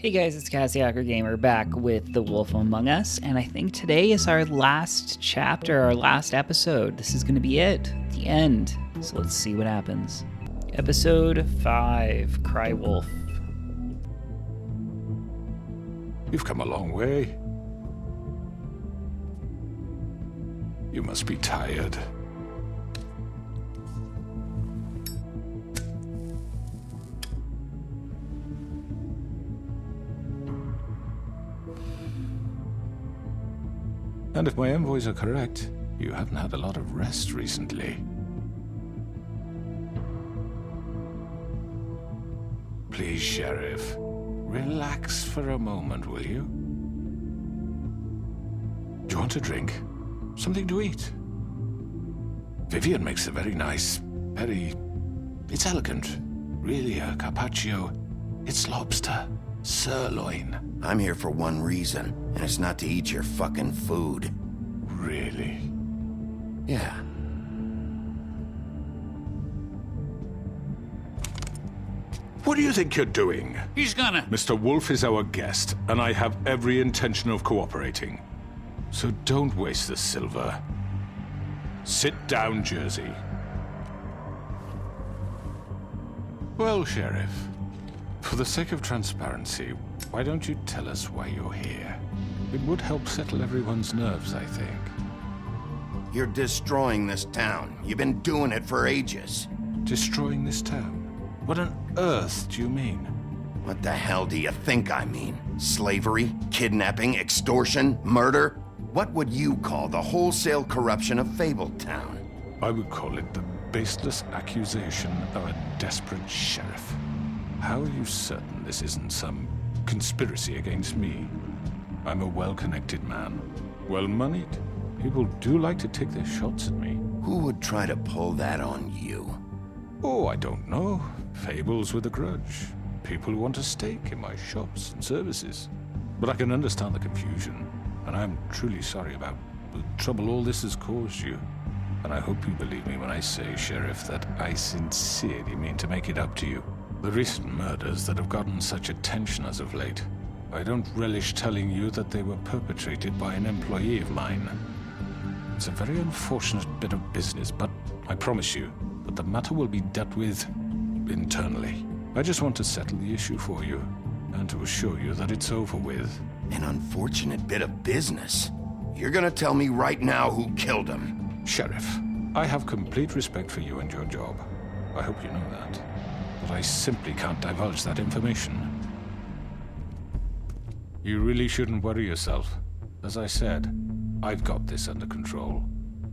Hey guys, it's Cassiaker Gamer back with The Wolf Among Us, and I think today is our last chapter, our last episode. This is going to be it, the end. So let's see what happens. Episode 5, Cry Wolf. You've come a long way. You must be tired. And if my envoys are correct, you haven't had a lot of rest recently. Please, Sheriff, relax for a moment, will you? Do you want a drink? Something to eat? Vivian makes a very nice, it's elegant. Really a carpaccio. It's lobster. Sirloin. I'm here for one reason, and it's not to eat your fucking food. Really? Yeah. What do you think you're doing? He's gonna... Mr. Wolf is our guest, and I have every intention of cooperating. So don't waste the silver. Sit down, Jersey. Well, Sheriff, for the sake of transparency, why don't you tell us why you're here? It would help settle everyone's nerves, I think. You're destroying this town. You've been doing it for ages. Destroying this town? What on earth do you mean? What the hell do you think I mean? Slavery? Kidnapping? Extortion? Murder? What would you call the wholesale corruption of Fabletown? I would call it the baseless accusation of a desperate sheriff. How are you certain this isn't some conspiracy against me? I'm a well-connected man, well-moneyed. People do like to take their shots at me. Who would try to pull that on you? Oh, I don't know. Fables with a grudge. People who want a stake in my shops and services. But I can understand the confusion, and I'm truly sorry about the trouble all this has caused you. And I hope you believe me when I say, Sheriff, that I sincerely mean to make it up to you. The recent murders that have gotten such attention as of late, I don't relish telling you that they were perpetrated by an employee of mine. It's a very unfortunate bit of business, but I promise you that the matter will be dealt with internally. I just want to settle the issue for you, and to assure you that it's over with. An unfortunate bit of business? You're gonna tell me right now who killed him? Sheriff, I have complete respect for you and your job. I hope you know that. But I simply can't divulge that information. You really shouldn't worry yourself. As I said, I've got this under control.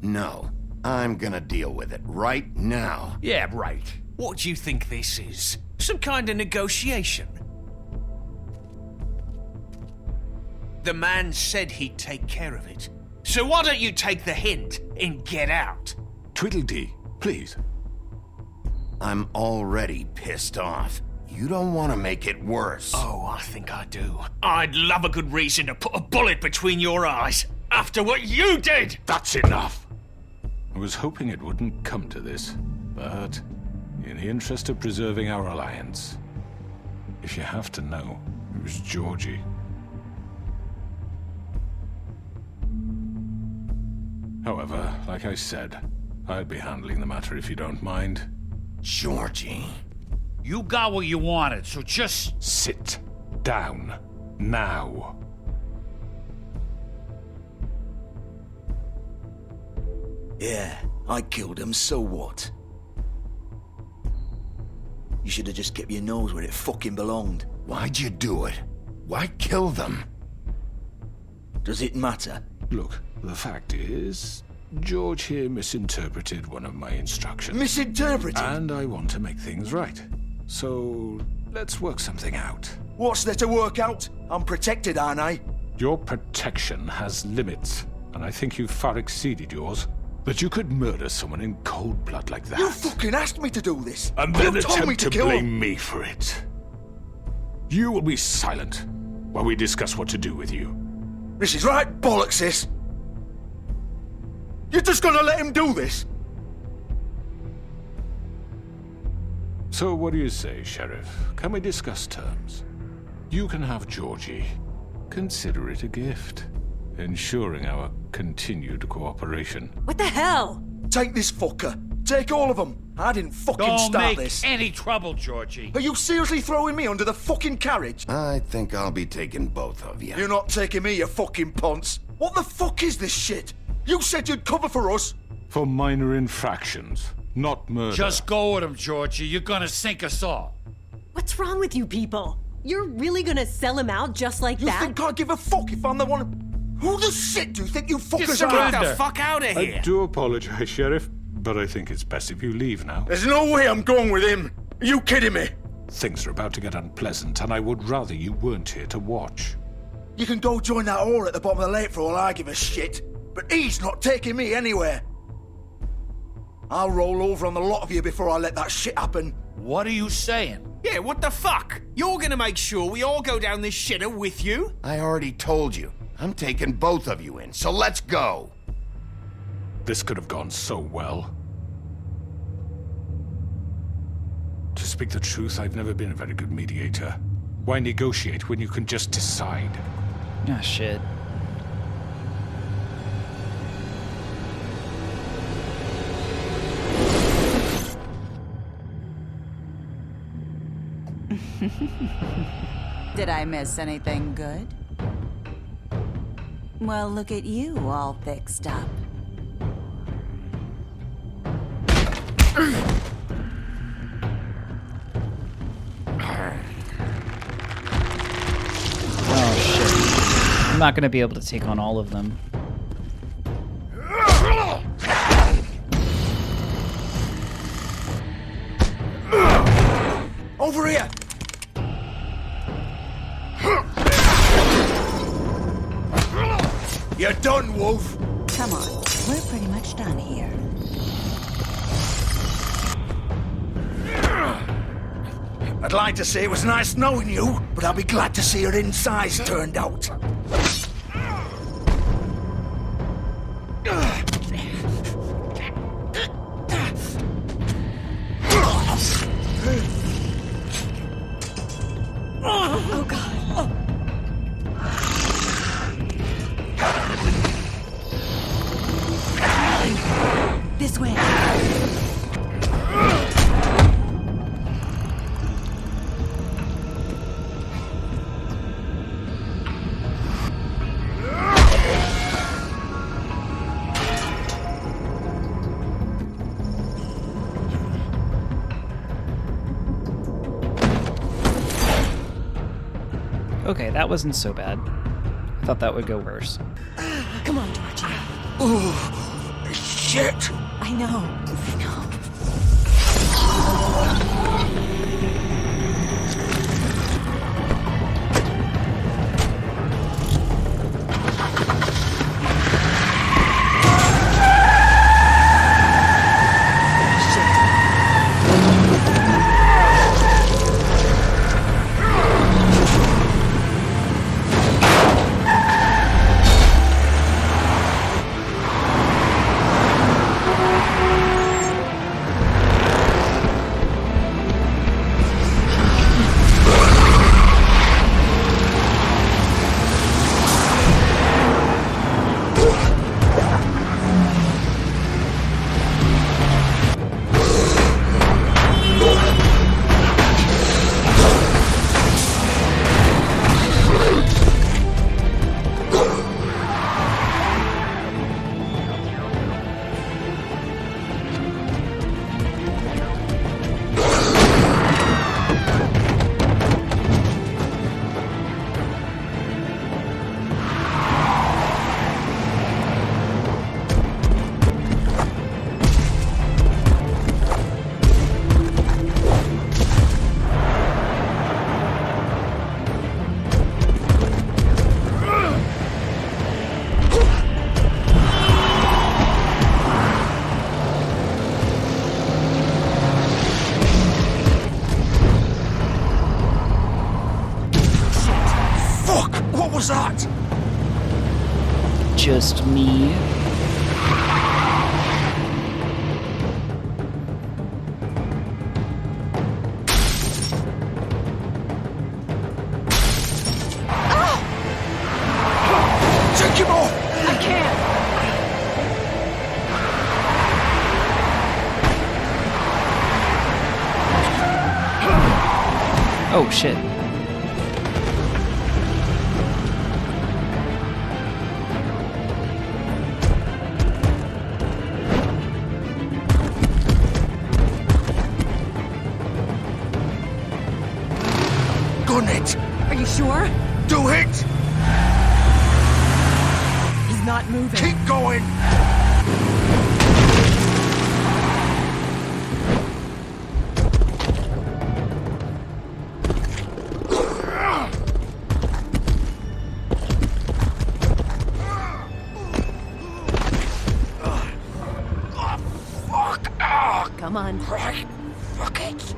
No. I'm gonna deal with it right now. Yeah, right. What do you think this is? Some kind of negotiation? The man said he'd take care of it. So why don't you take the hint and get out? Tweedledee, please. I'm already pissed off. You don't want to make it worse. Oh, I think I do. I'd love a good reason to put a bullet between your eyes after what you did! That's enough! I was hoping it wouldn't come to this, but in the interest of preserving our alliance, if you have to know, it was Georgie. However, like I said, I'd be handling the matter if you don't mind. Georgie. You got what you wanted, so just... Sit down. Now. Yeah, I killed him, so what? You should have just kept your nose where it fucking belonged. Why'd you do it? Why kill them? Does it matter? Look, the fact is, George here misinterpreted one of my instructions. Misinterpreted? And I want to make things right. So, let's work something out. What's there to work out? I'm protected, aren't I? Your protection has limits, and I think you've far exceeded yours. But you could murder someone in cold blood like that. You fucking asked me to do this! And then You told me attempt to kill blame him. me for it. You will be silent while we discuss what to do with you. This is right bollocks, this! You're just gonna let him do this? So what do you say, Sheriff? Can we discuss terms? You can have Georgie. Consider it a gift, ensuring our continued cooperation. What the hell? Take this fucker. Take all of them. I didn't fucking Don't start make this. any trouble, Georgie. Are you seriously throwing me under the fucking carriage? I think I'll be taking both of you. You're not taking me, you fucking ponce. What the fuck is this shit? You said you'd cover for us. For minor infractions, not murder. Just go with him, Georgie. You're gonna sink us all. What's wrong with you people? You're really gonna sell him out just like You that? think I give a fuck if I'm the one? Who the shit do you think you fuckers are? surrender. Get the fuck out of I here! do apologize, Sheriff, but I think it's best if you leave now. There's no way I'm going with him. Are you kidding me? Things are about to get unpleasant, and I would rather you weren't here to watch. You can go join that whore at the bottom of the lake for all I give a shit. But he's not taking me anywhere. I'll roll over on the lot of you before I let that shit happen. What are you saying? Yeah, what the fuck? You're gonna make sure we all go down this shitter with you? I already told you. I'm taking both of you in, so let's go. This could have gone so well. To speak the truth, I've never been a very good mediator. Why negotiate when you can just decide? Ah, shit. Did I miss anything good? Well, look at you all fixed up. Oh, shit. I'm not gonna be able to take on all of them. Over here! You're done, Wolf! Come on, we're pretty much done here. I'd like to say it was nice knowing you, but I'll be glad to see your insides turned out. Oh god. This way. Okay, that wasn't so bad. I thought that would go worse. Come on, Georgie. Shit! I know. What was that? Just me. Oh, shit. Gun it! Are you sure? Do it! He's not moving. Keep going! Come on. Right. Fuck it.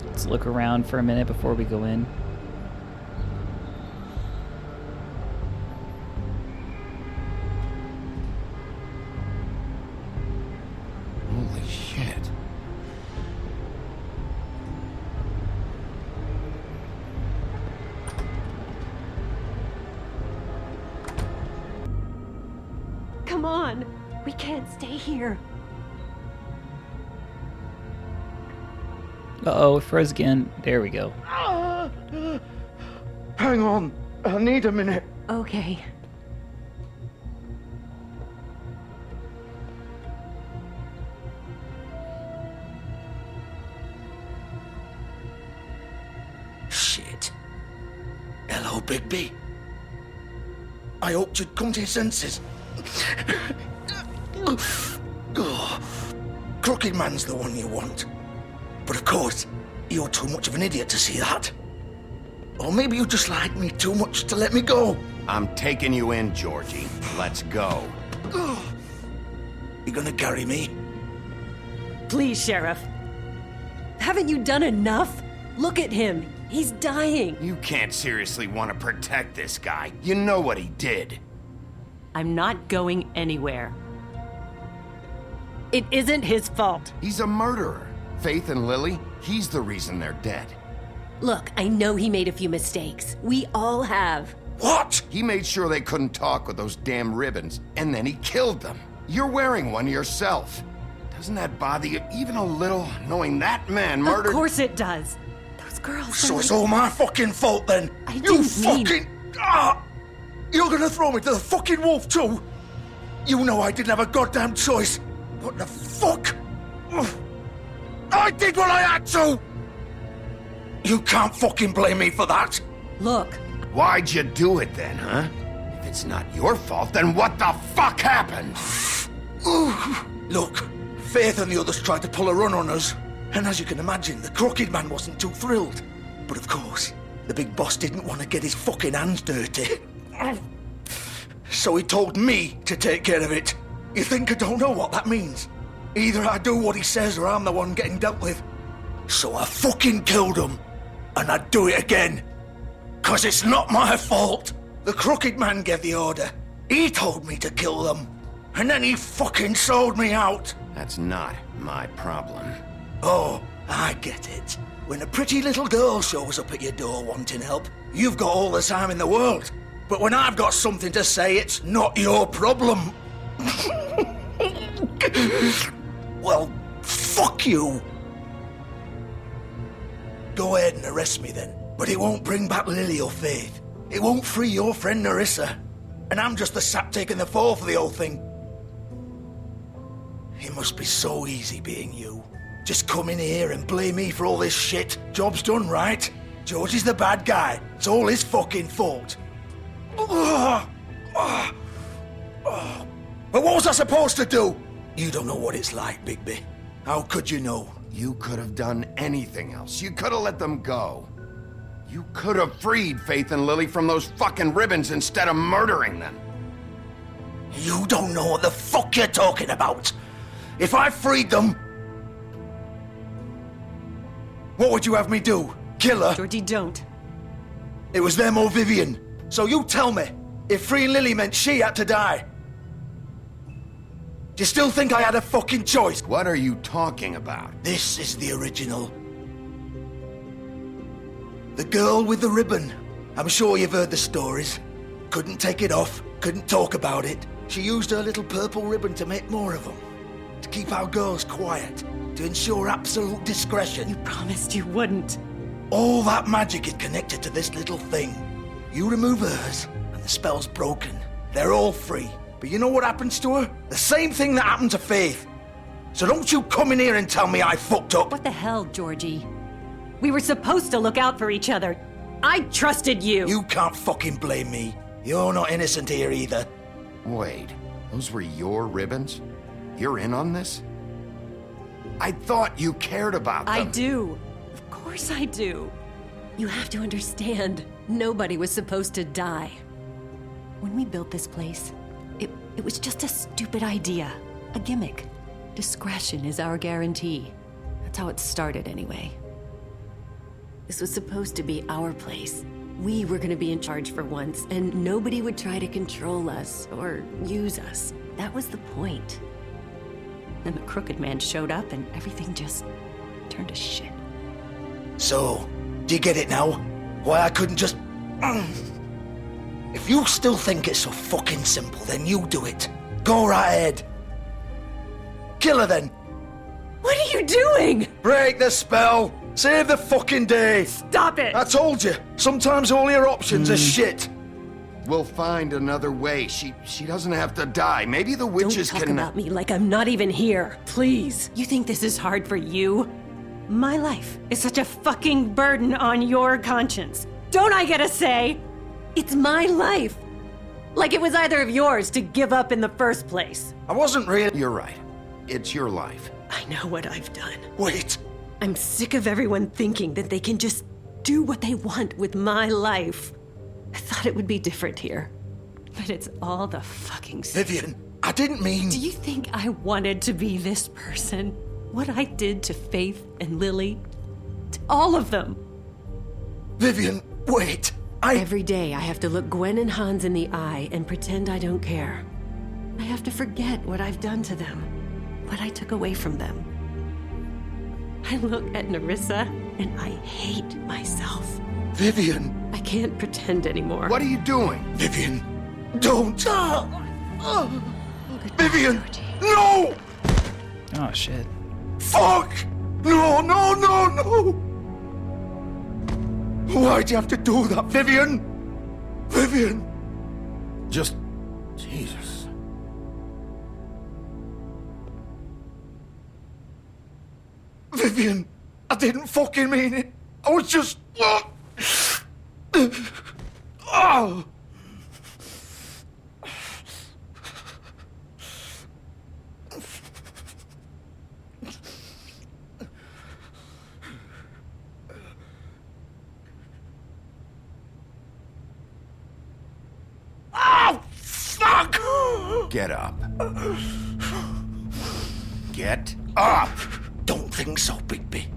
Let's look around for a minute before we go in. Holy shit. Come on. We can't stay here. Uh-oh, it froze again. There we go. Hang on. I need a minute. Okay. Shit. Hello, Bigby. I hoped you'd come to your senses. Oh, Crooked Man's the one you want. But of course, you're too much of an idiot to see that. Or maybe you just like me too much to let me go. I'm taking you in, Georgie. Let's go. You gonna carry me? Please, Sheriff. Haven't you done enough? Look at him. He's dying. You can't seriously want to protect this guy. You know what he did. I'm not going anywhere. It isn't his fault. He's a murderer. Faith and Lily, he's the reason they're dead. Look, I know he made a few mistakes. We all have. What? He made sure they couldn't talk with those damn ribbons, and then he killed them. You're wearing one yourself. Doesn't that bother you even a little, knowing that man murdered... Of course it does. Those girls So are... it's all my fucking fault then? I You didn't mean- fucking... You're gonna throw me to the fucking wolf too? You know I didn't have a goddamn choice. What the fuck? I did what I had to! You can't fucking blame me for that. Look, Why'd you do it then, huh? If it's not your fault, then what the fuck happened? Look, Faith and the others tried to pull a run on us. And as you can imagine, the Crooked Man wasn't too thrilled. But of course, the big boss didn't want to get his fucking hands dirty. So he told me to take care of it. You think I don't know what that means? Either I do what he says or I'm the one getting dealt with. So I fucking killed him. And I'd do it again. 'Cause it's not my fault. The Crooked Man gave the order. He told me to kill them. And then he fucking sold me out. That's not my problem. Oh, I get it. When a pretty little girl shows up at your door wanting help, you've got all the time in the world. But when I've got something to say, it's not your problem. Well, fuck you. Go ahead and arrest me then. But it won't bring back Lily or Faith. It won't free your friend Nerissa. And I'm just the sap taking the fall for the whole thing. It must be so easy being you. Just come in here and blame me for all this shit. Job's done, right? George is the bad guy. It's all his fucking fault. But what was I supposed to do? You don't know what it's like, Bigby. How could you know? You could have done anything else. You could have let them go. You could have freed Faith and Lily from those fucking ribbons instead of murdering them. You don't know what the fuck you're talking about. If I freed them, what would you have me do? Kill her? Georgie, don't. It was them or Vivian. So you tell me, if freeing Lily meant she had to die. Do you still think I had a fucking choice? What are you talking about? This is the original. The girl with the ribbon. I'm sure you've heard the stories. Couldn't take it off, couldn't talk about it. She used her little purple ribbon to make more of them. To keep our girls quiet. To ensure absolute discretion. You promised you wouldn't. All that magic is connected to this little thing. You remove hers, and the spell's broken. They're all free. But you know what happens to her? The same thing that happened to Faith. So don't you come in here and tell me I fucked up. What the hell, Georgie? We were supposed to look out for each other. I trusted you. You can't fucking blame me. You're not innocent here either. Wait, those were your ribbons? You're in on this? I thought you cared about them. I do. Of course I do. You have to understand, nobody was supposed to die. When we built this place, it was just a stupid idea. A gimmick. Discretion is our guarantee. That's how it started anyway. This was supposed to be our place. We were gonna be in charge for once, and nobody would try to control us or use us. That was the point. Then the crooked man showed up and everything just turned to shit. So, do you get it now? Why I couldn't just... If you still think it's so fucking simple, then you do it. Go right ahead. Kill her then. What are you doing? Break the spell. Save the fucking day. Stop it! I told you, sometimes all your options are shit. We'll find another way. She doesn't have to die. Maybe the witches Don't talk can... about me like I'm not even here, please. You think this is hard for you? My life is such a fucking burden on your conscience. Don't I get a say? It's my life. Like it was either of yours to give up in the first place. I wasn't really... You're right. It's your life. I know what I've done. Wait. I'm sick of everyone thinking that they can just do what they want with my life. I thought it would be different here. But it's all the fucking same. Vivian, I didn't mean... Do you think I wanted to be this person? What I did to Faith and Lily? To all of them. Vivian, wait. Every day I have to look Gwen and Hans in the eye and pretend I don't care. I have to forget what I've done to them. What I took away from them. I look at Nerissa and I hate myself. Vivian. I can't pretend anymore. What are you doing? Vivian, don't. Vivian, no! Oh, shit. Fuck! No, no, no, no! Why'd you have to do that, Vivian? Vivian! Just... Jesus. Vivian, I didn't fucking mean it. I was just... Oh! Fuck! Get up. Get up! Don't think so, Bigby.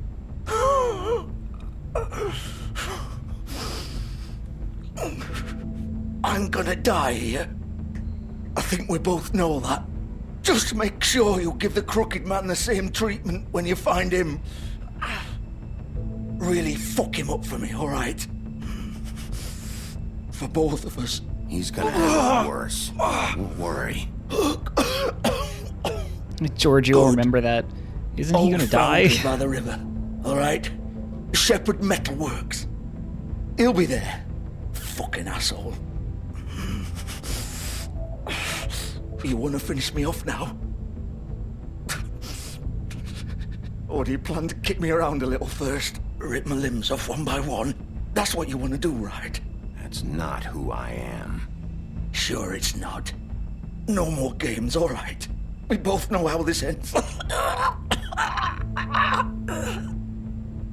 I'm gonna die here. I think we both know that. Just make sure you give the crooked man the same treatment when you find him. Really fuck him up for me, all right? For both of us. He's gonna have it worse. Don't worry. Georgie will remember that. Isn't he gonna die? Foundry by the river, all right? Shepherd Metalworks. He'll be there. Fucking asshole. You want to finish me off now? Or do you plan to kick me around a little first? Rip my limbs off one by one? That's what you want to do, right? That's not who I am. Sure it's not. No more games, all right? We both know how this ends.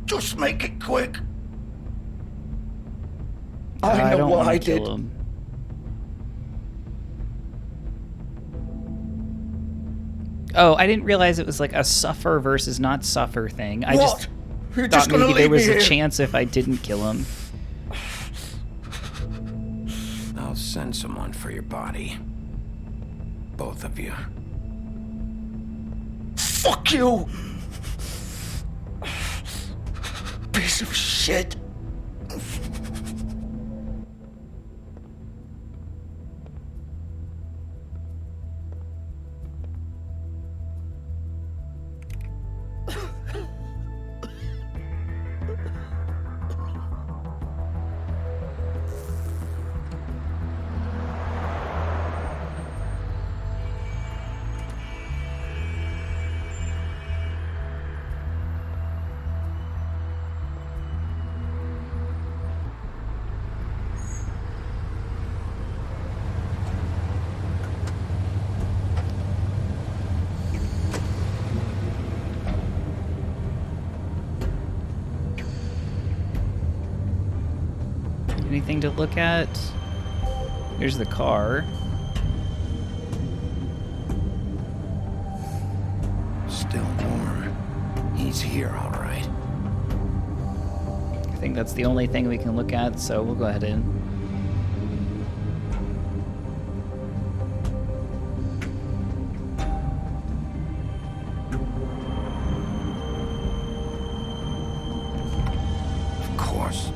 Just make it quick. I know don't what want I to kill did. him. Oh, I didn't realize it was like a suffer versus not suffer thing. I What? just You're thought just gonna maybe there leave me was a here? chance if I didn't kill him. I'll send someone for your body. Both of you. Fuck you! Piece of shit. Anything to look at? Here's the car. Still warm. He's here, all right. I think that's the only thing we can look at, so we'll go ahead and... Of course.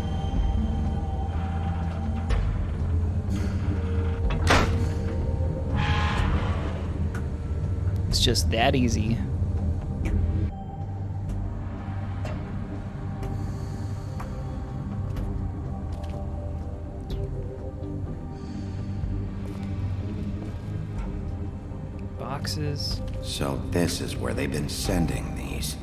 It's just that easy. Boxes. So this is where they've been sending these.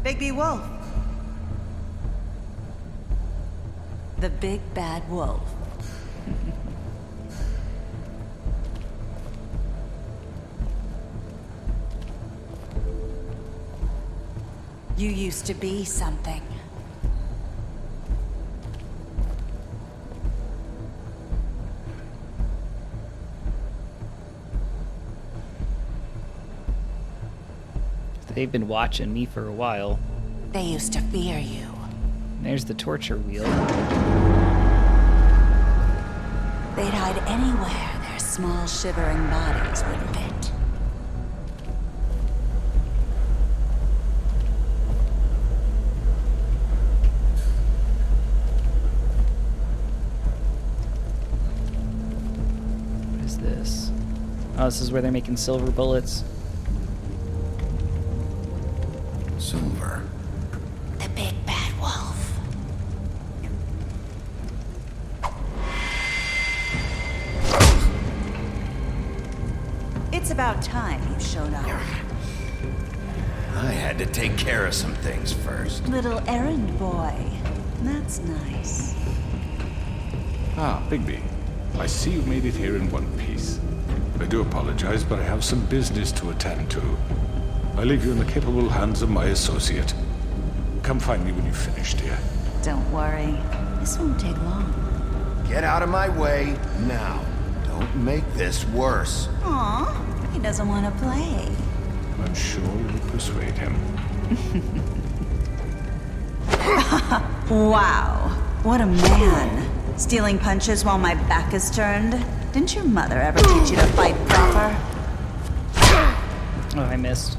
Bigby Wolf. The big bad wolf. You used to be something. They've been watching me for a while. They used to fear you. There's the torture wheel. They'd hide anywhere their small shivering bodies would fit. What is this? Oh, this is where they're making silver bullets. Silver. The big bad wolf. It's about time you showed up. I had to take care of some things first. Little errand boy. That's nice. Ah, Bigby. I see you made it here in one piece. I do apologize, but I have some business to attend to. I leave you in the capable hands of my associate. Come find me when you've finished, dear. Don't worry. This won't take long. Get out of my way now. Don't make this worse. Aw, he doesn't want to play. I'm sure you'll persuade him. Wow, what a man. Stealing punches while my back is turned? Didn't your mother ever teach you to fight proper? Oh, I missed.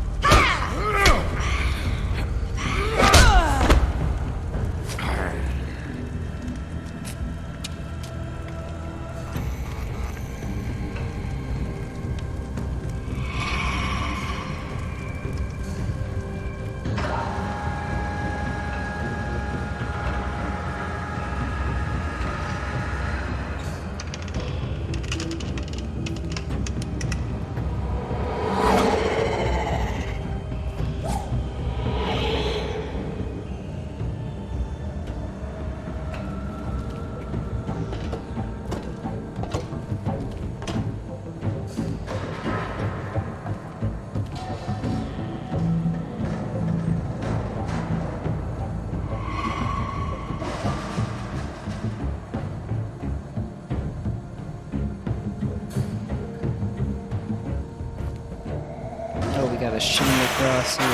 we gotta shimmy across here.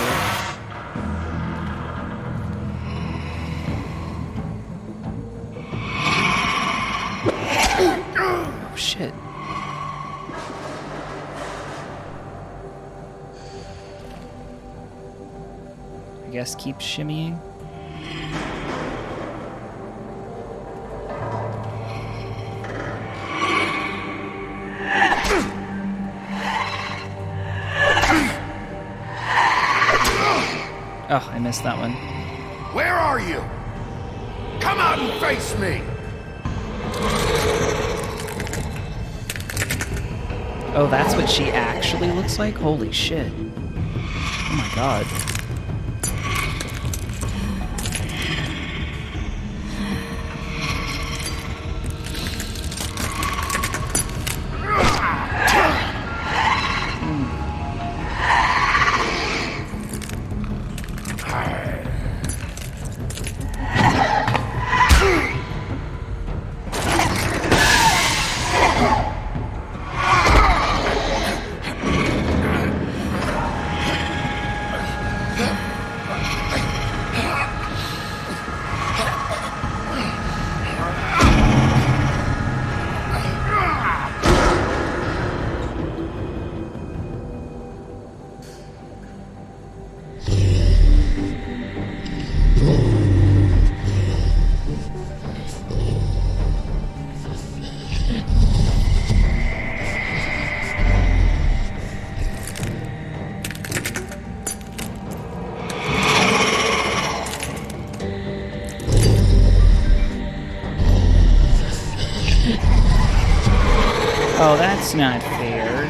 Oh, shit. I guess keep shimmying. Oh, I missed that one. Where are you? Come out and face me! Oh, that's what she actually looks like? Holy shit. Oh my god. Oh, that's not fair.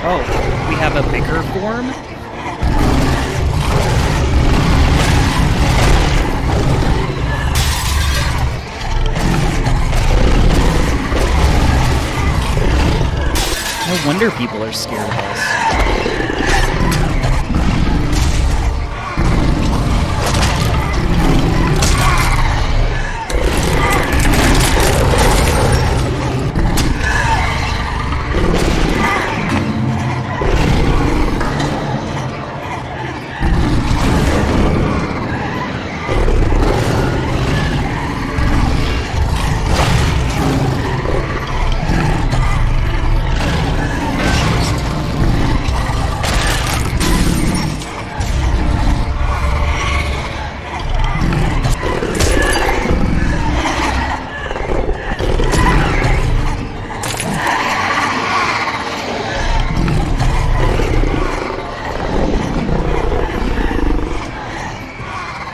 Oh, we have a bigger form? No wonder people are scared of us.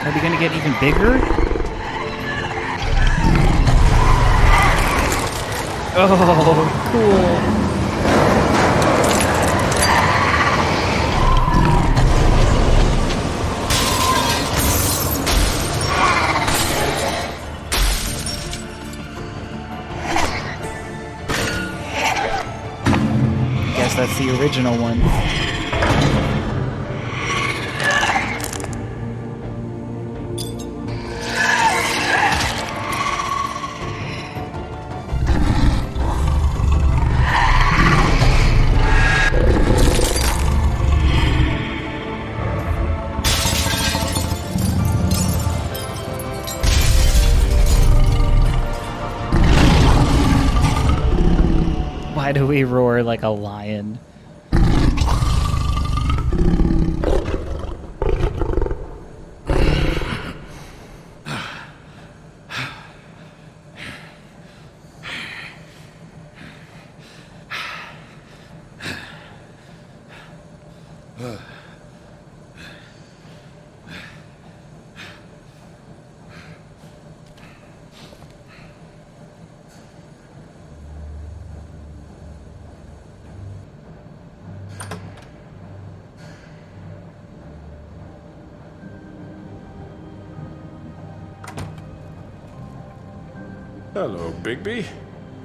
Are we gonna get even bigger? Oh, cool. Guess that's the original one. Why do we roar like a lion? Hello, Bigby.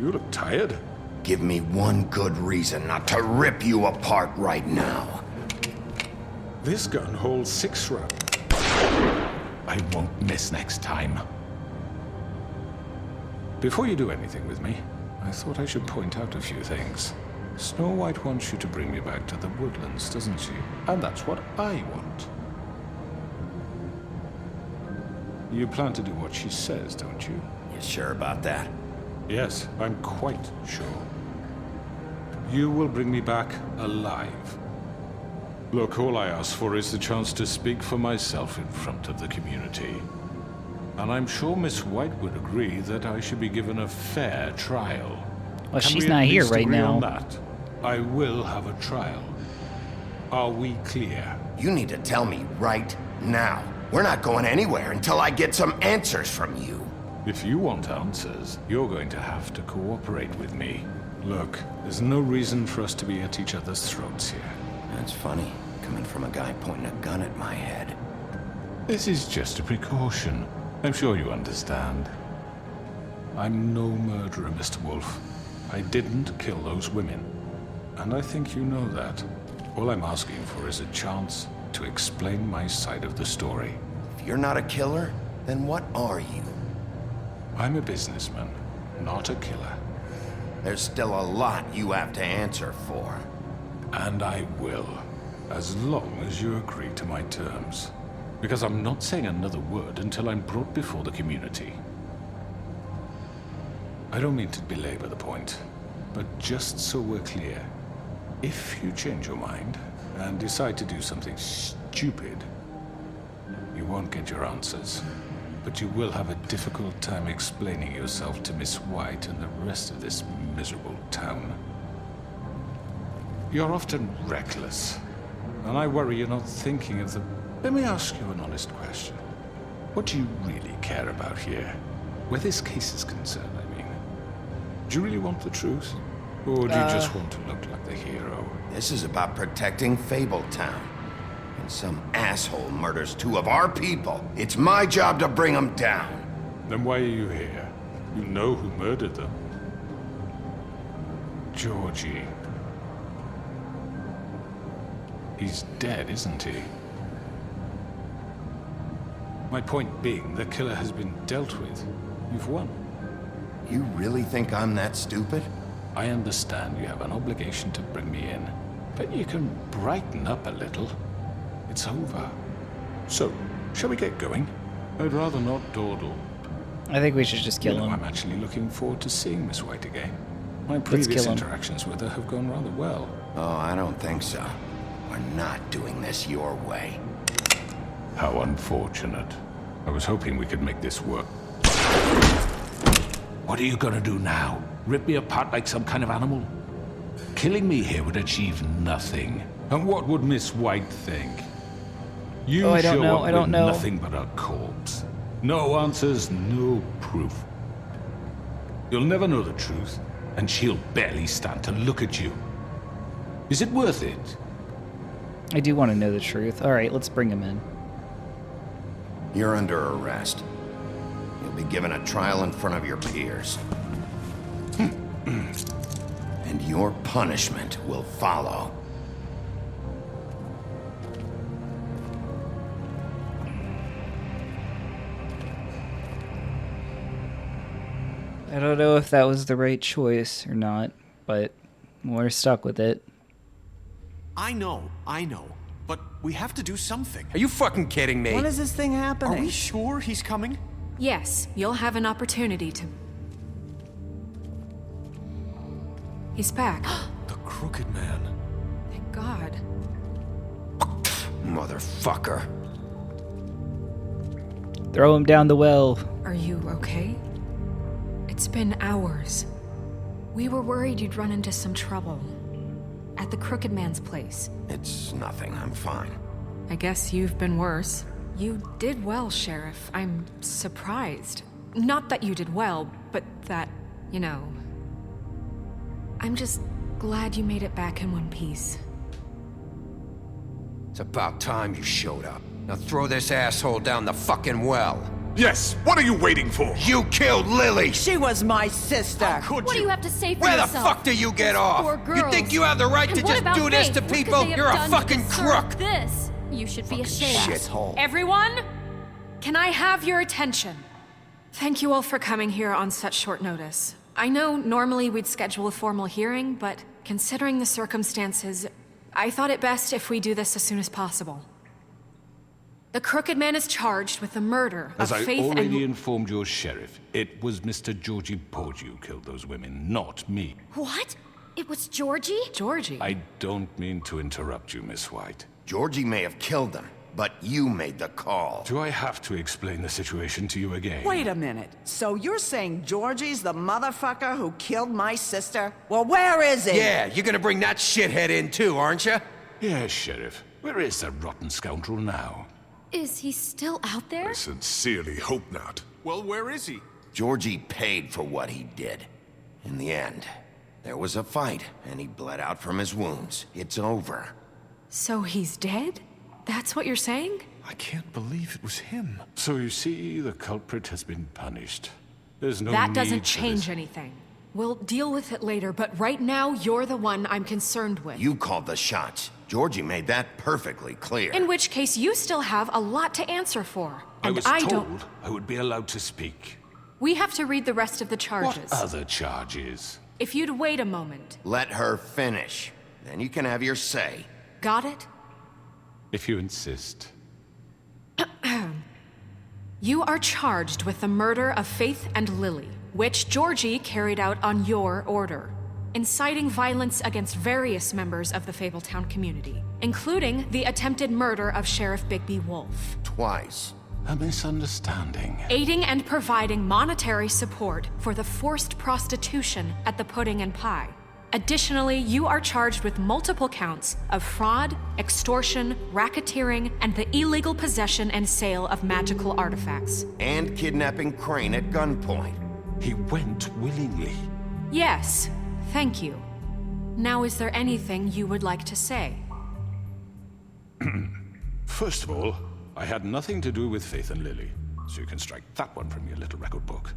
You look tired. Give me one good reason not to rip you apart right now. This gun holds 6 rounds. I won't miss next time. Before you do anything with me, I thought I should point out a few things. Snow White wants you to bring me back to the woodlands, doesn't she? And that's what I want. You plan to do what she says, don't you? You sure about that? Yes, I'm quite sure. You will bring me back alive. Look, all I ask for is the chance to speak for myself in front of the community. And I'm sure Miss White would agree that I should be given a fair trial. Well, Can she's we not at here least right agree now. on that? I will have a trial. Are we clear? You need to tell me right now. We're not going anywhere until I get some answers from you. If you want answers, you're going to have to cooperate with me. Look, there's no reason for us to be at each other's throats here. That's funny, coming from a guy pointing a gun at my head. This is just a precaution. I'm sure you understand. I'm no murderer, Mr. Wolf. I didn't kill those women. And I think you know that. All I'm asking for is a chance to explain my side of the story. If you're not a killer, then what are you? I'm a businessman, not a killer. There's still a lot you have to answer for. And I will, as long as you agree to my terms. Because I'm not saying another word until I'm brought before the community. I don't mean to belabor the point, but just so we're clear, if you change your mind and decide to do something stupid, you won't get your answers. But you will have a difficult time explaining yourself to Miss White and the rest of this miserable town. You're often reckless, and I worry you're not thinking of the... Let me ask you an honest question. What do you really care about here? Where this case is concerned, I mean. Do you really want the truth? Or do you just want to look like the hero? This is about protecting Fabletown. And some asshole murders 2 of our people. It's my job to bring them down. Then why are you here? You know who murdered them. Georgie. He's dead, isn't he? My point being, the killer has been dealt with. You've won. You really think I'm that stupid? I understand you have an obligation to bring me in, but you can brighten up a little. It's over. So, shall we get going? I'd rather not dawdle. I think we should just kill You know, him. I'm actually looking forward to seeing Miss White again. My Let's previous kill him. interactions with her have gone rather well. Oh, I don't think so. We're not doing this your way. How unfortunate. I was hoping we could make this work. What are you gonna do now? Rip me apart like some kind of animal? Killing me here would achieve nothing. And what would Miss White think? You Oh, I don't show know, up I don't with know. nothing but a corpse. No answers, no proof. You'll never know the truth, and she'll barely stand to look at you. Is it worth it? I do want to know the truth. All right, let's bring him in. You're under arrest. You'll be given a trial in front of your peers. And your punishment will follow. I don't know if that was the right choice or not, but we're stuck with it. I know. But we have to do something. Are you fucking kidding me? When is this thing Are happening? we sure he's coming? Yes, you'll have an opportunity to... He's back. The Crooked Man. Thank God. Motherfucker. Throw him down the well. Are you okay? It's been hours. We were worried you'd run into some trouble. At the Crooked Man's place. It's nothing. I'm fine. I guess you've been worse. You did well, Sheriff. I'm surprised. Not that you did well, but that, you know... I'm just glad you made it back in one piece. It's about time you showed up. Now throw this asshole down the fucking well. Yes, what are you waiting for? You killed Lily! She was my sister. What do you have to say for Where yourself? the fuck do you get off? Poor You girls. think you have the right And to what just about do this Faith? to What could people? they have You're a done to fucking deserve crook! This. You should be ashamed. Shithole. Everyone, can I have your attention? Thank you all for coming here on such short notice. I know normally we'd schedule a formal hearing, but considering the circumstances, I thought it best if we do this as soon as possible. The Crooked Man is charged with the murder As of I Faith already and... informed your sheriff, it was Mr. Georgie Porgy who killed those women, not me. What? It was Georgie? Georgie? I don't mean to interrupt you, Miss White. Georgie may have killed them, but you made the call. Do I have to explain the situation to you again? Wait a minute. So you're saying Georgie's the motherfucker who killed my sister? Well, where is he? Yeah, you're gonna bring that shithead in too, aren't you? Yes, Sheriff. Where is that rotten scoundrel now? Is he still out there? Sincerely hope not. Well, where is he? Georgie paid for what he did. In the end, there was a fight, and he bled out from his wounds. It's over. So he's dead? That's what you're saying? I can't believe it was him. So you see, the culprit has been punished. There's no That need doesn't for change this. anything. We'll deal with it later, but right now, you're the one I'm concerned with. You called the shots. Georgie made that perfectly clear. In which case, you still have a lot to answer for. I And was I told don't... I would be allowed to speak. We have to read the rest of the charges. What other charges? If you'd wait a moment. Let her finish. Then you can have your say. Got it? If you insist. You are charged with the murder of Faith and Lily, which Georgie carried out on your order, inciting violence against various members of the Fabletown community, including the attempted murder of Sheriff Bigby Wolf. Twice. A misunderstanding. Aiding and providing monetary support for the forced prostitution at the Pudding and Pie. Additionally, you are charged with multiple counts of fraud, extortion, racketeering, and the illegal possession and sale of magical artifacts. And kidnapping Crane at gunpoint. He went willingly. Yes, thank you. Now, is there anything you would like to say? First of all, I had nothing to do with Faith and Lily, so you can strike that one from your little record book.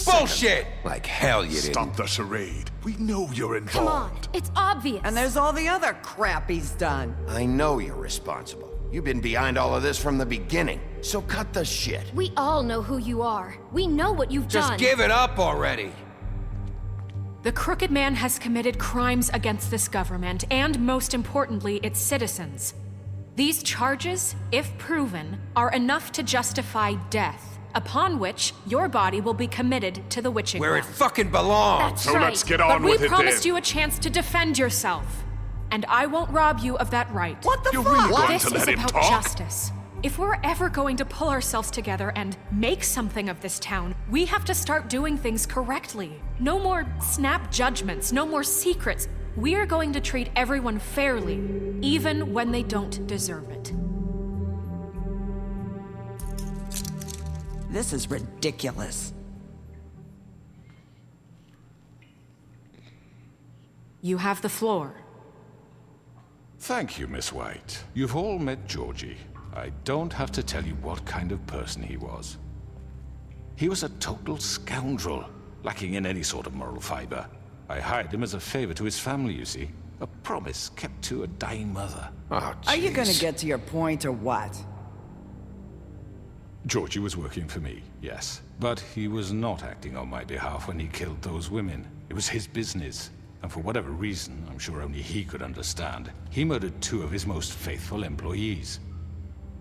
Bullshit! Like hell you didn't. Stop the charade. We know you're involved. Come on, it's obvious. And there's all the other crap he's done. I know you're responsible. You've been behind all of this from the beginning, so cut the shit. We all know who you are. We know what you've Just done. give it up already. The Crooked Man has committed crimes against this government and, most importantly, its citizens. These charges, if proven, are enough to justify death, upon which your body will be committed to the witching Where it well. fucking belongs. That's right. Let's get on But with we it promised then. you a chance to defend yourself, and I won't rob you of that right. What the You're fuck? really going This to is let him about talk? justice. If we're ever going to pull ourselves together and make something of this town, we have to start doing things correctly. No more snap judgments, no more secrets. We are going to treat everyone fairly, even when they don't deserve it. This is ridiculous. You have the floor. Thank you, Miss White. You've all met Georgie. I don't have to tell you what kind of person he was. He was a total scoundrel, lacking in any sort of moral fiber. I hired him as a favor to his family, you see. A promise kept to a dying mother. Oh, Are you gonna jeez. get to your point or what? Georgie was working for me, yes. But he was not acting on my behalf when he killed those women. It was his business. And for whatever reason, I'm sure only he could understand, he murdered 2 of his most faithful employees.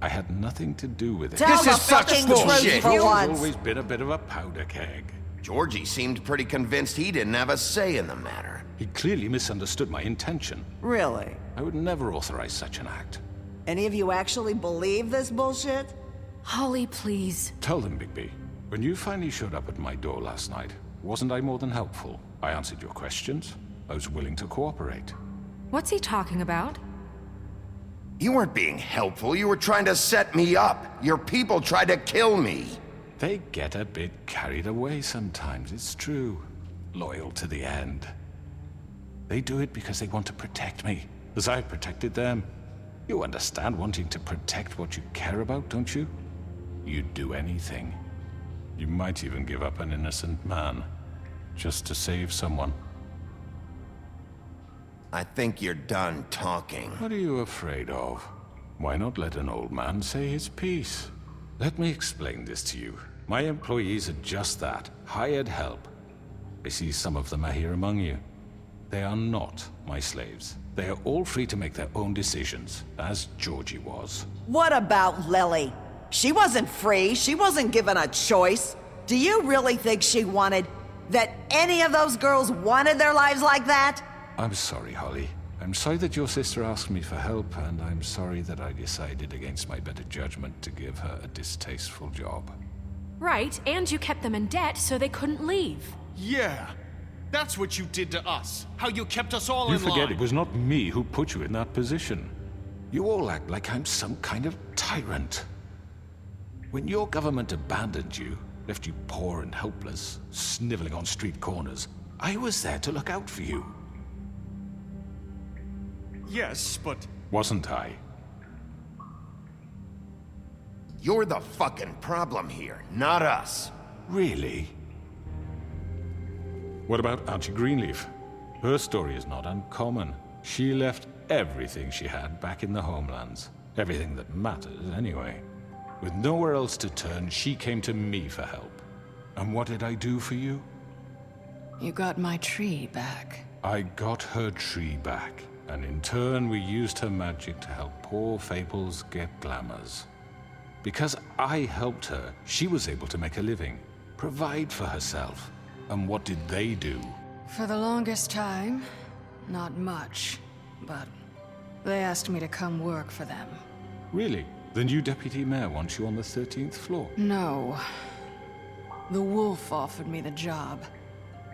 I had nothing to do with it. Tell This the is such fucking bullshit. truth for Georgie's once. always been a bit of a powder keg. Georgie seemed pretty convinced he didn't have a say in the matter. He clearly misunderstood my intention. Really? I would never authorize such an act. Any of you actually believe this bullshit? Holly, please. Tell them, Bigby. When you finally showed up at my door last night, wasn't I more than helpful? I answered your questions. I was willing to cooperate. What's he talking about? You weren't being helpful, you were trying to set me up. Your people tried to kill me. They get a bit carried away sometimes, it's true. Loyal to the end. They do it because they want to protect me, as I've protected them. You understand wanting to protect what you care about, don't you? You'd do anything. You might even give up an innocent man, just to save someone. I think you're done talking. What are you afraid of? Why not let an old man say his piece? Let me explain this to you. My employees are just that, hired help. I see some of them are here among you. They are not my slaves. They are all free to make their own decisions, as Georgie was. What about Lily? She wasn't free. She wasn't given a choice. Do you really think she wanted... that any of those girls wanted their lives like that? I'm sorry, Holly. I'm sorry that your sister asked me for help, and I'm sorry that I decided against my better judgment to give her a distasteful job. Right, and you kept them in debt so they couldn't leave. Yeah, that's what you did to us. How you kept us all You in forget line. it was not me who put you in that position. You all act like I'm some kind of tyrant. When your government abandoned you, left you poor and helpless, sniveling on street corners, I was there to look out for you. Yes, but... Wasn't I? You're the fucking problem here, not us. Really? What about Auntie Greenleaf? Her story is not uncommon. She left everything she had back in the homelands. Everything that matters, anyway. With nowhere else to turn, she came to me for help. And what did I do for you? You got my tree back. I got her tree back, and in turn we used her magic to help poor Fables get glamours. Because I helped her, she was able to make a living, provide for herself. And what did they do? For the longest time, not much. But they asked me to come work for them. Really? The new deputy mayor wants you on the 13th floor? No. The wolf offered me the job.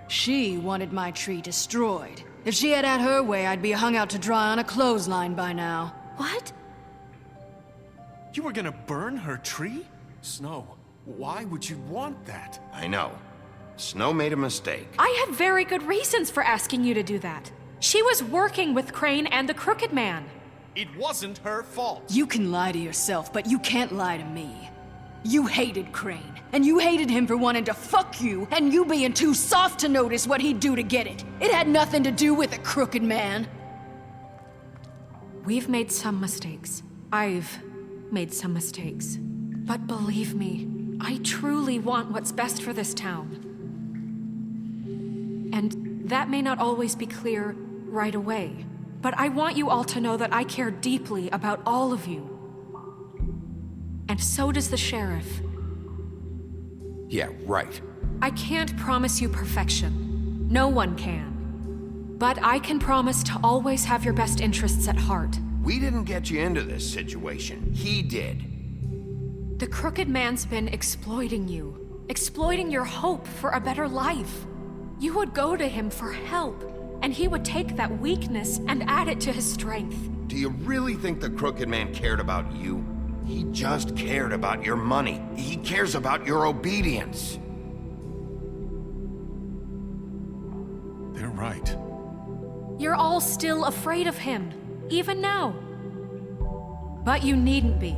She wanted my tree destroyed. If she had her way, I'd be hung out to dry on a clothesline by now. What? You were gonna burn her tree? Snow, why would you want that? I know. Snow made a mistake. I had very good reasons for asking you to do that. She was working with Crane and the Crooked Man. It wasn't her fault. You can lie to yourself, but you can't lie to me. You hated Crane, and you hated him for wanting to fuck you, and you being too soft to notice what he'd do to get it. It had nothing to do with the Crooked Man. We've made some mistakes. I've made some mistakes. But believe me, I truly want what's best for this town. And that may not always be clear right away. But I want you all to know that I care deeply about all of you. And so does the sheriff. Yeah, right. I can't promise you perfection. No one can. But I can promise to always have your best interests at heart. We didn't get you into this situation. He did. The Crooked Man's been exploiting you. Exploiting your hope for a better life. You would go to him for help. And he would take that weakness and add it to his strength. Do you really think the Crooked Man cared about you? He just cared about your money. He cares about your obedience. They're right. You're all still afraid of him, even now. But you needn't be.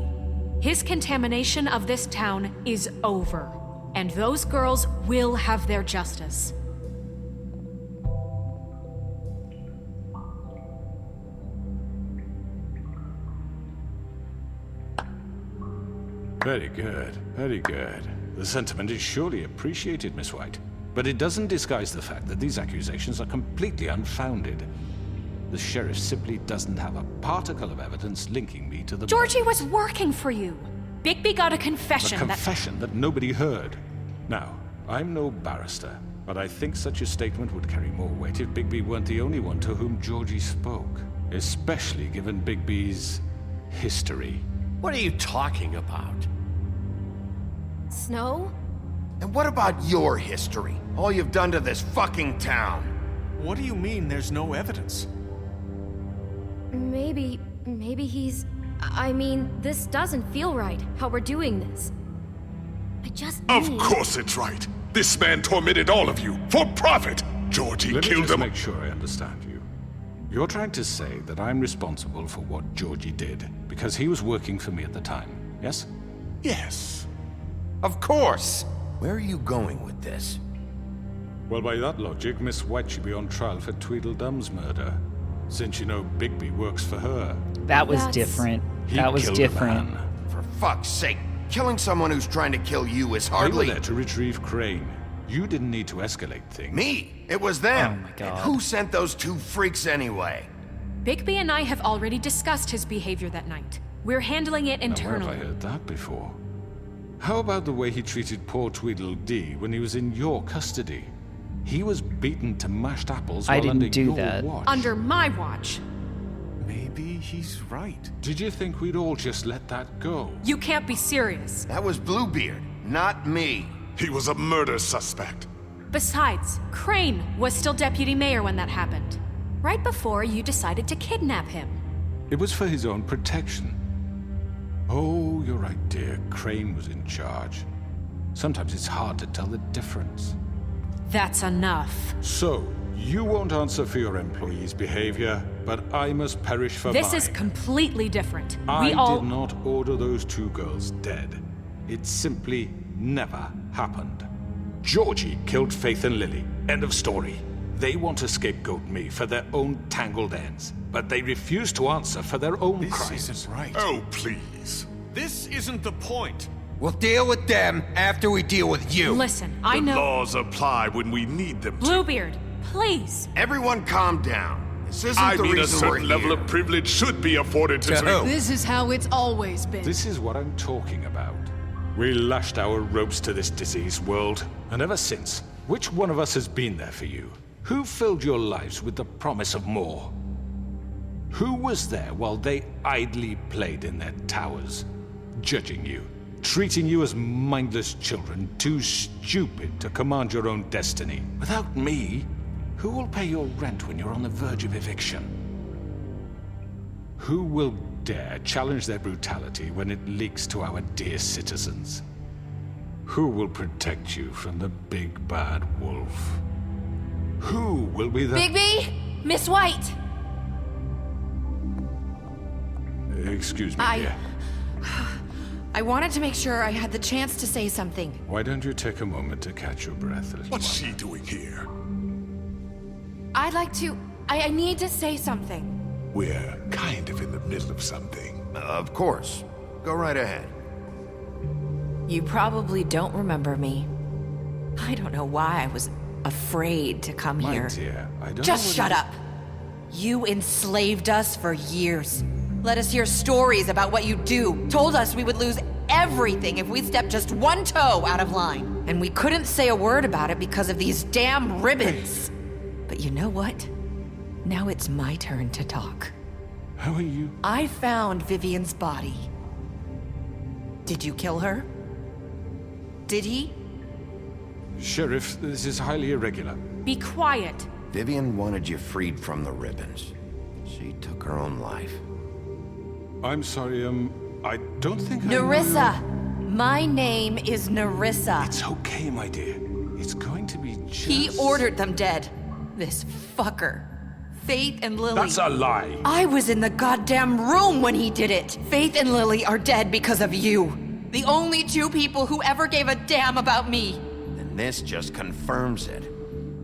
His contamination of this town is over. And those girls will have their justice. Very good, very good. The sentiment is surely appreciated, Miss White. But it doesn't disguise the fact that these accusations are completely unfounded. The sheriff simply doesn't have a particle of evidence linking me to the... Georgie was working for you. Bigby got a confession that nobody heard. Now, I'm no barrister, but I think such a statement would carry more weight if Bigby weren't the only one to whom Georgie spoke, especially given Bigby's history. What are you talking about? Snow? And what about your history? All you've done to this fucking town? What do you mean there's no evidence? Maybe he's... I mean, this doesn't feel right, how we're doing this. I just Of course it's right. This man tormented all of you for profit. Georgie Let me killed just him. make sure I understand you. You're trying to say that I'm responsible for what Georgie did because he was working for me at the time, yes? Yes. Of course. Where are you going with this? Well, by that logic, Miss White should be on trial for Tweedledum's murder, since you know Bigby works for her. That was different. He That was killed a different. man. For fuck's sake, killing someone who's trying to kill you is They hardly... were there to retrieve Crane. You didn't need to escalate things. Me? It was them. Oh my God. And who sent those two freaks anyway? Bigby and I have already discussed his behavior that night. We're handling it Now, where internally. have I heard that before? How about the way he treated poor Tweedledee when he was in your custody? He was beaten to mashed apples I while didn't under do your that. watch. Under my watch. Maybe he's right. Did you think we'd all just let that go? You can't be serious. That was Bluebeard, not me. He was a murder suspect. Besides, Crane was still deputy mayor when that happened. Right before you decided to kidnap him. It was for his own protection. Oh, you're right, dear. Crane was in charge. Sometimes it's hard to tell the difference. That's enough. So, you won't answer for your employees' behavior, but I must perish for This mine. is completely different. I We all... did not order those two girls dead. It simply never happened. Georgie killed Faith and Lily. End of story. They want to scapegoat me for their own tangled ends, but they refuse to answer for their own This crimes. isn't right. Oh, please. This isn't the point. We'll deal with them after we deal with you. Listen, I The know... laws apply when we need them to. Bluebeard, please. Everyone calm down. This isn't I the mean, a reason we're certain level here. of privilege should be afforded to... To who? This is how it's always been. This is what I'm talking about. We lashed our ropes to this diseased world, and ever since, which one of us has been there for you? Who filled your lives with the promise of more? Who was there while they idly played in their towers, judging you, treating you as mindless children, too stupid to command your own destiny? Without me, who will pay your rent when you're on the verge of eviction? Who will dare challenge their brutality when it leaks to our dear citizens? Who will protect you from the big bad wolf? Who will be the... Bigby! Miss White! Excuse me, dear. I wanted to make sure I had the chance to say something. Why don't you take a moment to catch your breath, little What's one? she doing here? I'd like to... I need to say something. We're kind of in the middle of something. Of course. Go right ahead. You probably don't remember me. I don't know why I was afraid to come My here. dear, I don't Just know shut up. You enslaved us for years. Let us hear stories about what you do. Told us we would lose everything if we stepped just one toe out of line. And we couldn't say a word about it because of these damn ribbons. But you know what? Now it's my turn to talk. How are you? I found Vivian's body. Did you kill her? Did he? Sheriff, this is highly irregular. Be quiet. Vivian wanted you freed from the ribbons. She took her own life. I'm sorry, I don't think I know Nerissa! My name is Nerissa. It's okay, my dear. It's going to be just... He ordered them dead. This fucker. Faith and Lily. That's a lie. I was in the goddamn room when he did it. Faith and Lily are dead because of you. The only two people who ever gave a damn about me. And this just confirms it.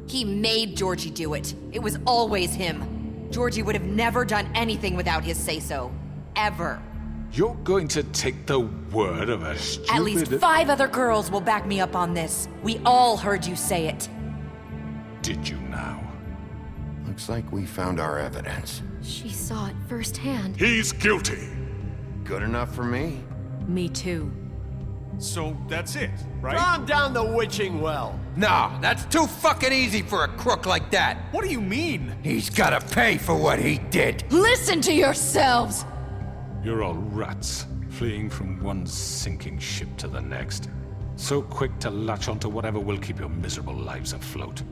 He made Georgie do it. It was always him. Georgie would have never done anything without his say-so. Ever. You're going to take the word of a stupid... At least 5 other girls will back me up on this. We all heard you say it. Did you now? Looks like we found our evidence. She saw it firsthand. He's guilty. Good enough for me. Me too. So that's it, right? Calm down the witching well. No, that's too fucking easy for a crook like that. What do you mean? He's gotta pay for what he did. Listen to yourselves! You're all rats, fleeing from one sinking ship to the next. So quick to latch onto whatever will keep your miserable lives afloat.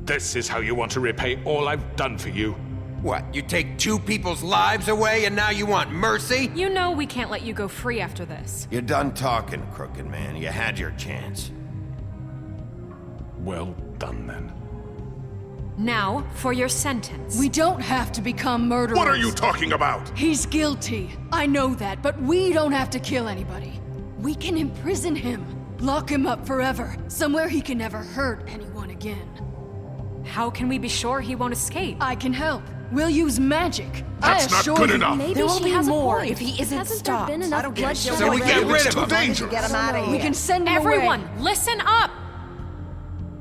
This is how you want to repay all I've done for you? What, you take 2 people's lives away and now you want mercy? You know we can't let you go free after this. You're done talking, crooked man. You had your chance. Well done, then. Now, for your sentence. We don't have to become murderers. What are you talking about? He's guilty. I know that, but we don't have to kill anybody. We can imprison him. Lock him up forever. Somewhere he can never hurt anyone again. How can we be sure he won't escape? I can help. We'll use magic. That's not good enough. Maybe There will she be has more a point. if he isn't Hasn't stopped. there been enough I don't give a shit. bloodshed So we get already? rid of It's too him. dangerous. Get him out of here. We can send him Everyone, away. listen up!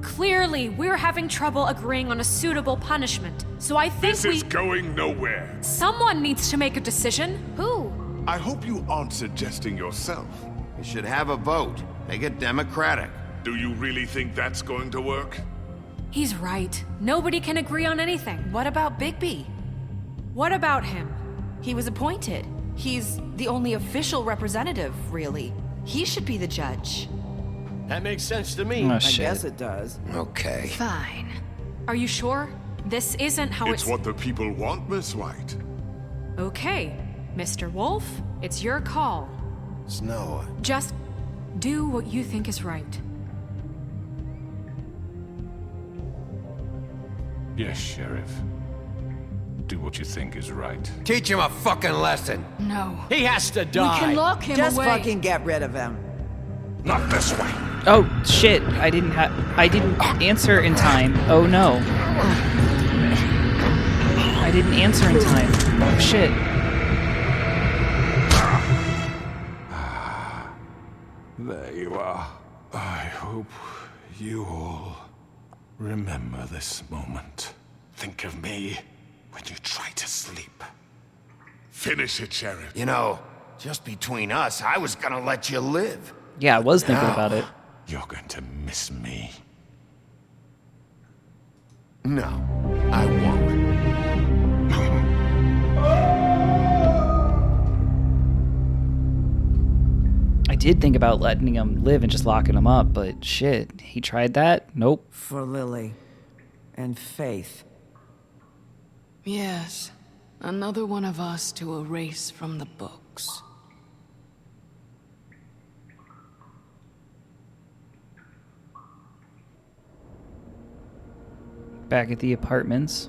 Clearly, we're having trouble agreeing on a suitable punishment. So I think This is going nowhere. someone needs to make a decision. Who? I hope you aren't suggesting yourself. You should have a vote. Make it democratic. Do you really think that's going to work? He's right. Nobody can agree on anything. What about Bigby? What about him? He was appointed. He's the only official representative, really. He should be the judge. That makes sense to me. Oh, I shit. guess it does. Okay. Fine. Are you sure? This isn't how It's what the people want, Miss White. Okay, Mr. Wolf, it's your call. Snow. Just do what you think is right. Yes, Sheriff. Do what you think is right. Teach him a fucking lesson. No. He has to We die. can lock him Just away. fucking get rid of him. Not this way. Oh shit! I didn't answer in time. Oh no! I didn't answer in time. Oh shit! There you are. I hope you all remember this moment. Think of me when you try to sleep. Finish it, Sheriff. You know, just between us, I was gonna let you live. Yeah, I was thinking Now, about it. You're going to miss me. No, I won't. I did think about letting him live and just locking him up, but shit, he tried that? Nope. For Lily. And Faith. Yes. Another one of us to erase from the books. Back at the apartments.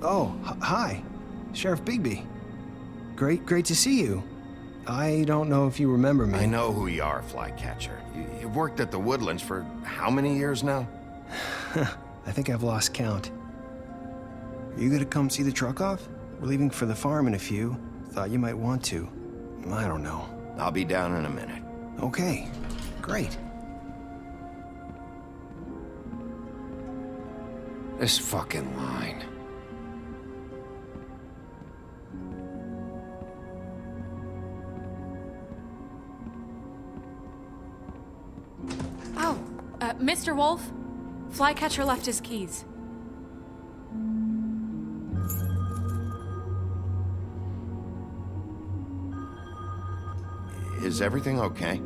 Oh, hi. Sheriff Bigby. Great to see you. I don't know if you remember me. I know who you are, Flycatcher. You've worked at the Woodlands for how many years now? I think I've lost count. Are you gonna come see the truck off? We're leaving for the farm in a few. Thought you might want to. I don't know. I'll be down in a minute. Okay, great. This fucking line. Oh, Mr. Wolf, Flycatcher left his keys. Is everything okay?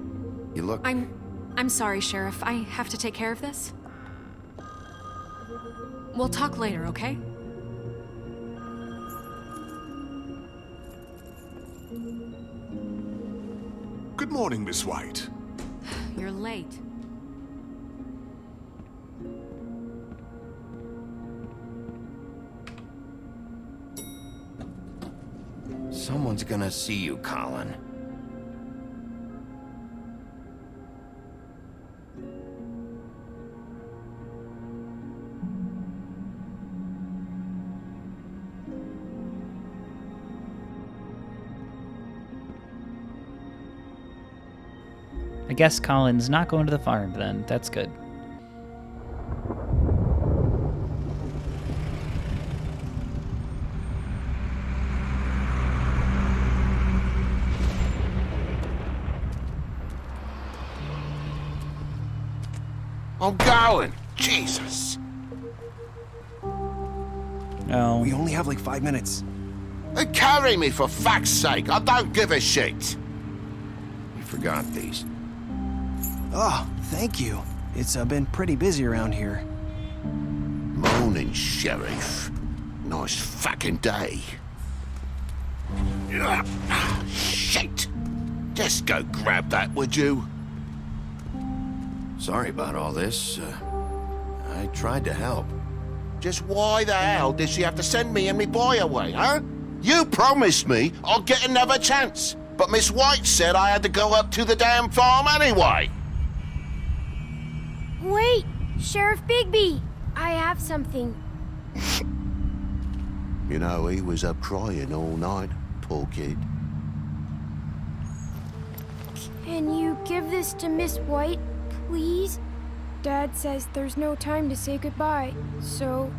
You look... I'm sorry, Sheriff. I have to take care of this. We'll talk later, okay? Good morning, Miss White. You're late. Someone's gonna see you, Colin. I guess Colin's not going to the farm then. That's good. I'm going. Jesus. No. We only have like 5 minutes. Carry me for fuck's sake. I don't give a shit. You forgot these. Oh, thank you. It's been pretty busy around here. Morning, Sheriff. Nice fucking day. Shit. Just go grab that, would you? Sorry about all this. I tried to help. Just why the hell did she have to send me and me boy away, huh? You promised me I'll get another chance, but Miss White said I had to go up to the damn farm anyway. Wait, Sheriff Bigby, I have something. You know, he was up crying all night, poor kid. Can you give this to Miss White, please? Dad says there's no time to say goodbye, so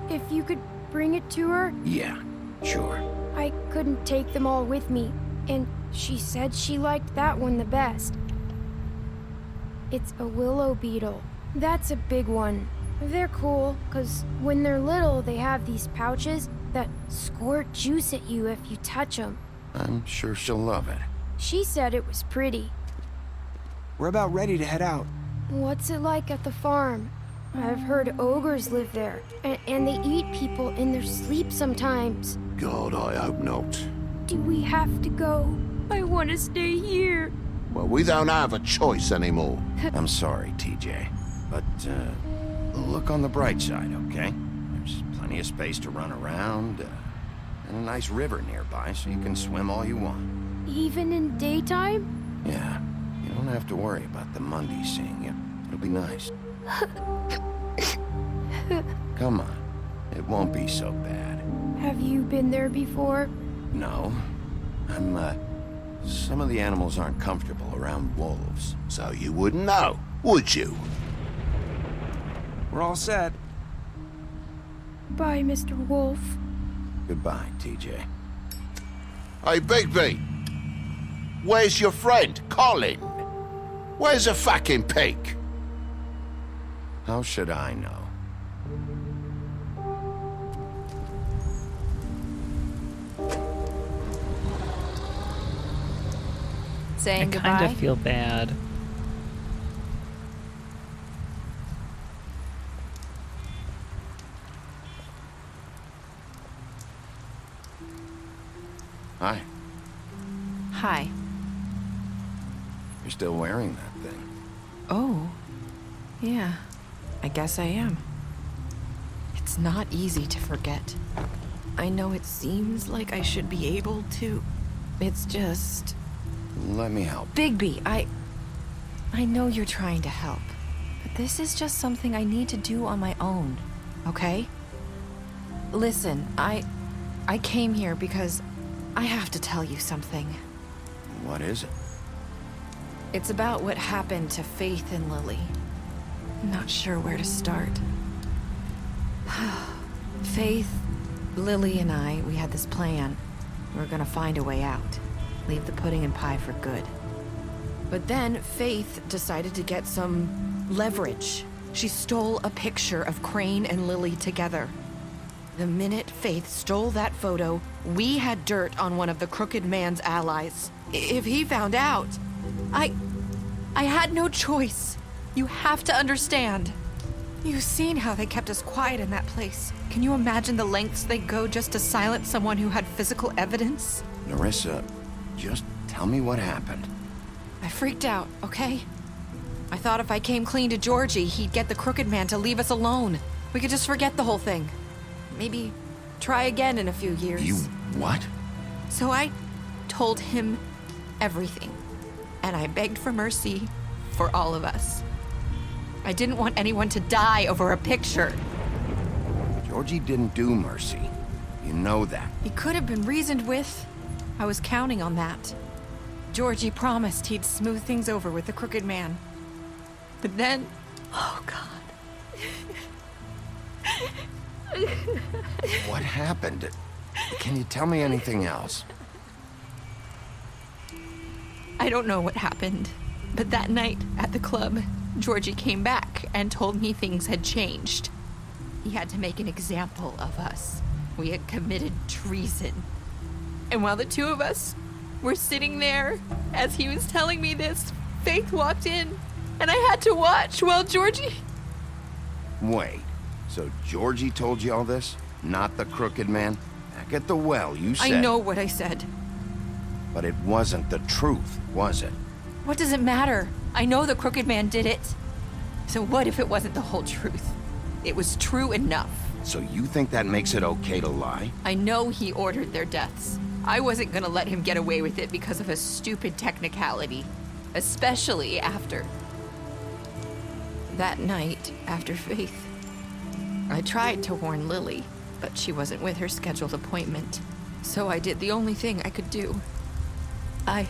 if you could bring it to her? Yeah, sure. I couldn't take them all with me, and she said she liked that one the best. It's a willow beetle. That's a big one. They're cool, 'cause when they're little, they have these pouches that squirt juice at you if you touch them. I'm sure she'll love it. She said it was pretty. We're about ready to head out. What's it like at the farm? I've heard ogres live there, and they eat people in their sleep sometimes. God, I hope not. Do we have to go? I want to stay here. Well, we don't have a choice anymore. I'm sorry, TJ, but look on the bright side, okay? There's plenty of space to run around, and a nice river nearby, so you can swim all you want. Even in daytime? Yeah, you don't have to worry about the Mundy seeing you. It'll be nice. Come on, it won't be so bad. Have you been there before? No, some of the animals aren't comfortable around wolves. So you wouldn't know, would you? We're all set. Bye, Mr. Wolf. Goodbye, TJ. Hey, Bigby. Where's your friend, Colin? Where's the fucking pig? How should I know? Saying goodbye? I kind of feel bad. Hi. Hi. You're still wearing that thing. Oh. Yeah. I guess I am. It's not easy to forget. I know it seems like I should be able to. It's just... Let me help. Bigby, I know you're trying to help, but this is just something I need to do on my own, okay? Listen, I came here because I have to tell you something. What is it? It's about what happened to Faith and Lily. I'm not sure where to start. Faith, Lily, and I, we had this plan. We were gonna find a way out. Leave the pudding and pie for good. But then Faith decided to get some leverage. She stole a picture of Crane and Lily together. The minute Faith stole that photo, we had dirt on one of the Crooked Man's allies. If he found out, I had no choice. You have to understand. You've seen how they kept us quiet in that place. Can you imagine the lengths they go just to silence someone who had physical evidence? Nerissa, just tell me what happened. I freaked out, okay? I thought if I came clean to Georgie, he'd get the Crooked Man to leave us alone. We could just forget the whole thing. Maybe try again in a few years. You what? So I told him everything. And I begged for mercy for all of us. I didn't want anyone to die over a picture. Georgie didn't do mercy. You know that. He could have been reasoned with. I was counting on that. Georgie promised he'd smooth things over with the Crooked Man. But then... Oh, God. What happened? Can you tell me anything else? I don't know what happened, but that night at the club, Georgie came back and told me things had changed. He had to make an example of us. We had committed treason. And while the two of us were sitting there, as he was telling me this, Faith walked in, and I had to watch while Georgie... Wait, so Georgie told you all this? Not the Crooked Man? Back at the well, you said... I know what I said. But it wasn't the truth, was it? What does it matter? I know the Crooked Man did it. So what if it wasn't the whole truth? It was true enough. So you think that makes it okay to lie? I know he ordered their deaths. I wasn't gonna let him get away with it because of a stupid technicality. Especially after... that night, after Faith. I tried to warn Lily, but she wasn't with her scheduled appointment. So I did the only thing I could do. I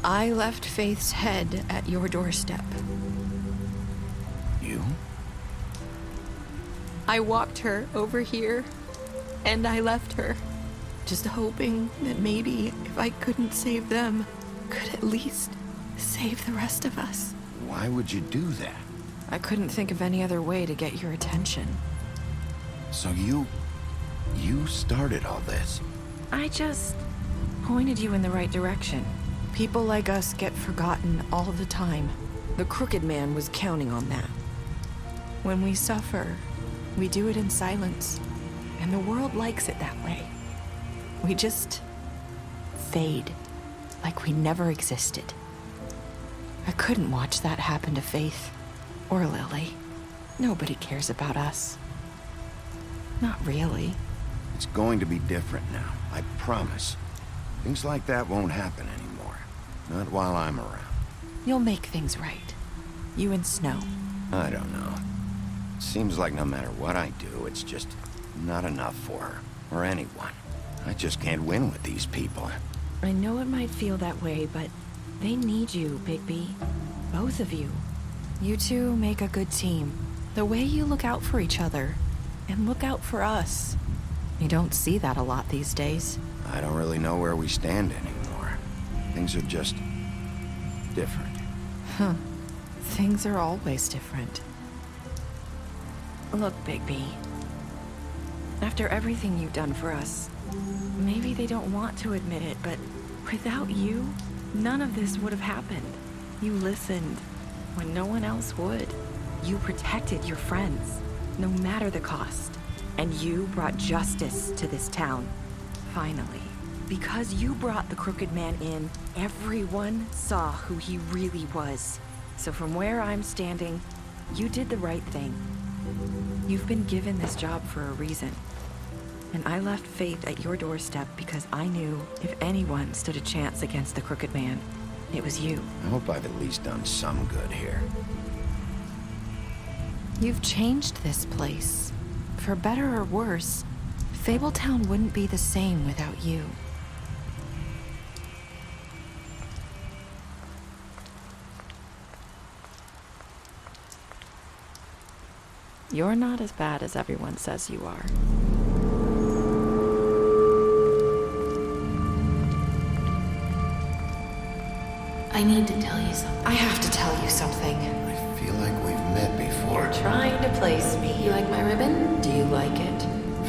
left Faith's head at your doorstep. You? I walked her over here, and I left her, just hoping that maybe if I couldn't save them, could at least save the rest of us. Why would you do that? I couldn't think of any other way to get your attention. So you started all this? I just pointed you in the right direction. People like us get forgotten all the time. The Crooked Man was counting on that. When we suffer, we do it in silence, and the world likes it that way. We just fade, like we never existed. I couldn't watch that happen to Faith, or Lily. Nobody cares about us. Not really. It's going to be different now, I promise. Things like that won't happen anymore. Not while I'm around. You'll make things right. You and Snow. I don't know. Seems like no matter what I do, it's just not enough for her, or anyone. I just can't win with these people. I know it might feel that way, but they need you, Bigby. Both of you. You two make a good team. The way you look out for each other, and look out for us. You don't see that a lot these days. I don't really know where we stand anymore. Things are just different. Huh. Things are always different. Look, Bigby. After everything you've done for us, maybe they don't want to admit it, but without you, none of this would have happened. You listened when no one else would. You protected your friends, no matter the cost. And you brought justice to this town. Finally. Because you brought the Crooked Man in, everyone saw who he really was. So from where I'm standing, you did the right thing. You've been given this job for a reason. And I left Faith at your doorstep because I knew if anyone stood a chance against the Crooked Man, it was you. I hope I've at least done some good here. You've changed this place. For better or worse, Fabletown wouldn't be the same without you. You're not as bad as everyone says you are. I need to tell you something. I have to tell you something. I feel like we've met before. You're trying to place me. You like my ribbon? Do you like it?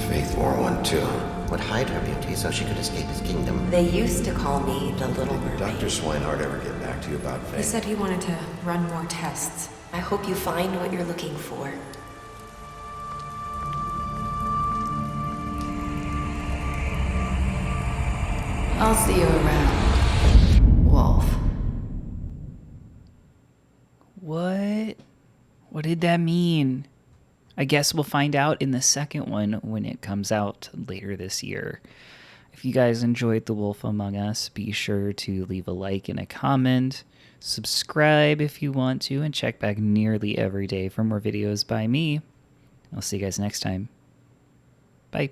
Faith wore one too. Would hide her beauty so she could escape his kingdom. They used to call me the Little Mermaid. Did Dr. Swinehart ever get back to you about Faith? He said he wanted to run more tests. I hope you find what you're looking for. I'll see you around, Wolf. What did that mean? I guess we'll find out in the second one when it comes out later this year. If you guys enjoyed The Wolf Among Us, be sure to leave a like and a comment. Subscribe if you want to, and check back nearly every day for more videos by me. I'll see you guys next time. Bye.